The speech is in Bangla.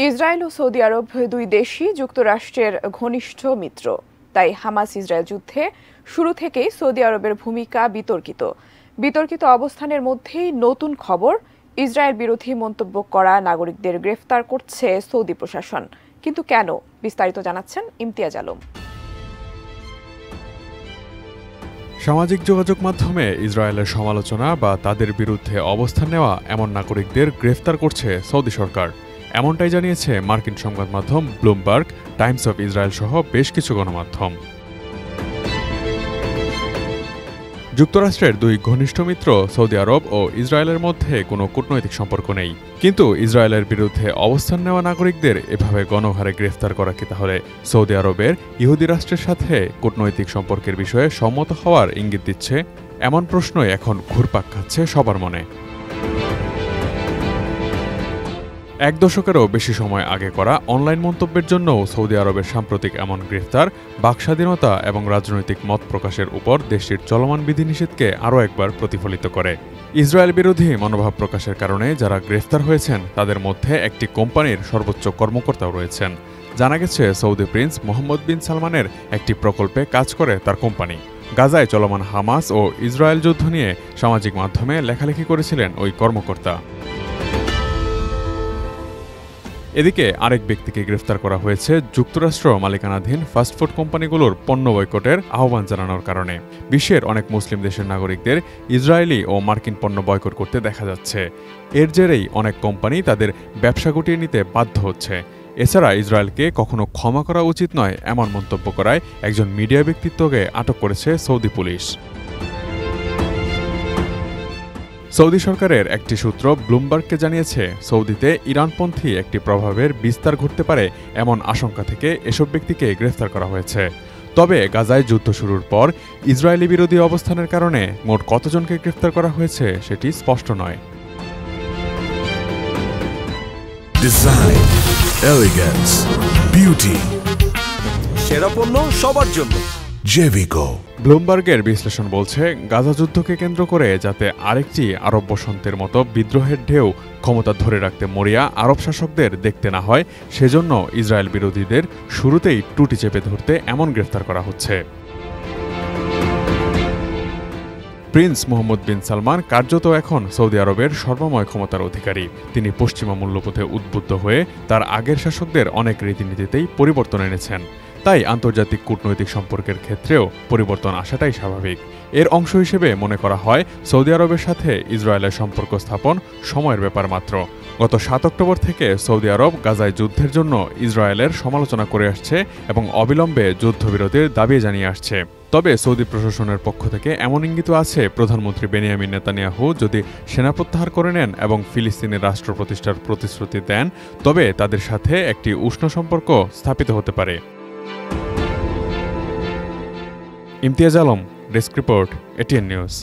ইসরায়েল ও সৌদি আরব দুই দেশই যুক্তরাষ্ট্রের ঘনিষ্ঠ মিত্র। তাই হামাস ইসরায়েল যুদ্ধে শুরু থেকেই সৌদি আরবের ভূমিকা বিতর্কিত অবস্থানের মধ্যেই নতুন খবর, ইসরায়েল বিরোধী মন্তব্য করা নাগরিকদের গ্রেফতার করছে সৌদি প্রশাসন। কিন্তু কেন? বিস্তারিত জানাচ্ছেন ইমতিয়াজ আলম। সামাজিক যোগাযোগ মাধ্যমে ইসরায়েলের সমালোচনা বা তাদের বিরুদ্ধে অবস্থান নেওয়া এমন নাগরিকদের গ্রেফতার করছে সৌদি সরকার। এমনটাই জানিয়েছে মার্কিন সংবাদ মাধ্যম ব্লুমবার্গ, টাইমস অফ ইসরায়েল সহ বেশ কিছু গণমাধ্যম। যুক্তরাষ্ট্রের দুই ঘনিষ্ঠ মিত্র সৌদি আরব ও ইসরায়েলের মধ্যে কোনো কূটনৈতিক সম্পর্ক নেই, কিন্তু ইসরায়েলের বিরুদ্ধে অবস্থান নেওয়া নাগরিকদের এভাবে গণহারে গ্রেফতার করা কি তাহলে সৌদি আরবের ইহুদি রাষ্ট্রের সাথে কূটনৈতিক সম্পর্কের বিষয়ে সম্মত হওয়ার ইঙ্গিত দিচ্ছে? এমন প্রশ্নই এখন ঘুরপাক খাচ্ছে সবার মনে। এক দশকেরও বেশি সময় আগে করা অনলাইন মন্তব্যের জন্য সৌদি আরবের সাম্প্রতিক এমন গ্রেফতার বাকস্বাধীনতা এবং রাজনৈতিক মত প্রকাশের উপর দেশটির চলমান বিধিনিষেধকে আরও একবার প্রতিফলিত করে। ইসরায়েল বিরোধী মনোভাব প্রকাশের কারণে যারা গ্রেফতার হয়েছেন তাদের মধ্যে একটি কোম্পানির সর্বোচ্চ কর্মকর্তাও রয়েছেন। জানা গেছে সৌদি প্রিন্স মোহাম্মদ বিন সালমানের একটি প্রকল্পে কাজ করে তার কোম্পানি। গাজায় চলমান হামাস ও ইসরায়েল যুদ্ধ নিয়ে সামাজিক মাধ্যমে লেখালেখি করেছিলেন ওই কর্মকর্তা। এদিকে আরেক ব্যক্তিকে গ্রেফতার করা হয়েছে যুক্তরাষ্ট্র মালিকানাধীন ফাস্টফুড কোম্পানিগুলোর পণ্য বয়কটের আহ্বান জানানোর কারণে। বিশ্বের অনেক মুসলিম দেশের নাগরিকদের ইসরায়েলি ও মার্কিন পণ্য বয়কট করতে দেখা যাচ্ছে। এর জেরেই অনেক কোম্পানি তাদের ব্যবসা গুটিয়ে নিতে বাধ্য হচ্ছে। এছাড়া ইসরায়েলকে কখনো ক্ষমা করা উচিত নয় এমন মন্তব্য করায় একজন মিডিয়া ব্যক্তিত্বকে আটক করেছে সৌদি পুলিশ। সৌদি সরকারের একটি সূত্র ব্লুমবার্গকে জানিয়েছে, সৌদিতে ইরানপন্থী একটি প্রভাবের বিস্তার ঘটতে পারে এমন আশঙ্কা থেকে এসব ব্যক্তিকে গ্রেফতার করা হয়েছে। তবে গাজায় যুদ্ধ শুরুর পর ইসরায়েলি বিরোধী অবস্থানের কারণে মোট কতজনকে গ্রেফতার করা হয়েছে সেটি স্পষ্ট নয়। ডিজাইন, এলিগেন্স, বিউটি, সেরা পণ্য সবার জন্য জেভিকো। ব্লুমবার্গের বিশ্লেষণ বলছে, গাজা যুদ্ধকে কেন্দ্র করে যাতে আরেকটি আরব বসন্তের মতো বিদ্রোহের ঢেউ ক্ষমতা ধরে রাখতে মরিয়া আরব শাসকদের দেখতে না হয়, সেজন্য ইসরায়েল বিরোধীদের শুরুতেই টুটি চেপে ধরতে এমন গ্রেফতার করা হচ্ছে। প্রিন্স মোহাম্মদ বিন সালমান কার্যত এখন সৌদি আরবের সর্বময় ক্ষমতার অধিকারী। তিনি পশ্চিমা মূল্যবোধে উদ্বুদ্ধ হয়ে তার আগের শাসকদের অনেক রীতিনীতিতেই পরিবর্তন এনেছেন। তাই আন্তর্জাতিক কূটনৈতিক সম্পর্কের ক্ষেত্রেও পরিবর্তন আসাটাই স্বাভাবিক। এর অংশ হিসেবে মনে করা হয় সৌদি আরবের সাথে ইসরায়েলের সম্পর্ক স্থাপন সময়ের ব্যাপার মাত্র। গত ৭ অক্টোবর থেকে সৌদি আরব গাজায় যুদ্ধের জন্য ইসরায়েলের সমালোচনা করে আসছে এবং অবিলম্বে যুদ্ধবিরতির দাবি জানিয়ে আসছে। তবে সৌদি প্রশাসনের পক্ষ থেকে এমন ইঙ্গিত আছে, প্রধানমন্ত্রী বেনিয়ামিন নেতানিয়াহু যদি সেনা প্রত্যাহার করে নেন এবং ফিলিস্তিনের রাষ্ট্র প্রতিষ্ঠার প্রতিশ্রুতি দেন, তবে তাদের সাথে একটি উষ্ণ সম্পর্ক স্থাপিত হতে পারে। Imtiaz Alam, desk report, ATN news.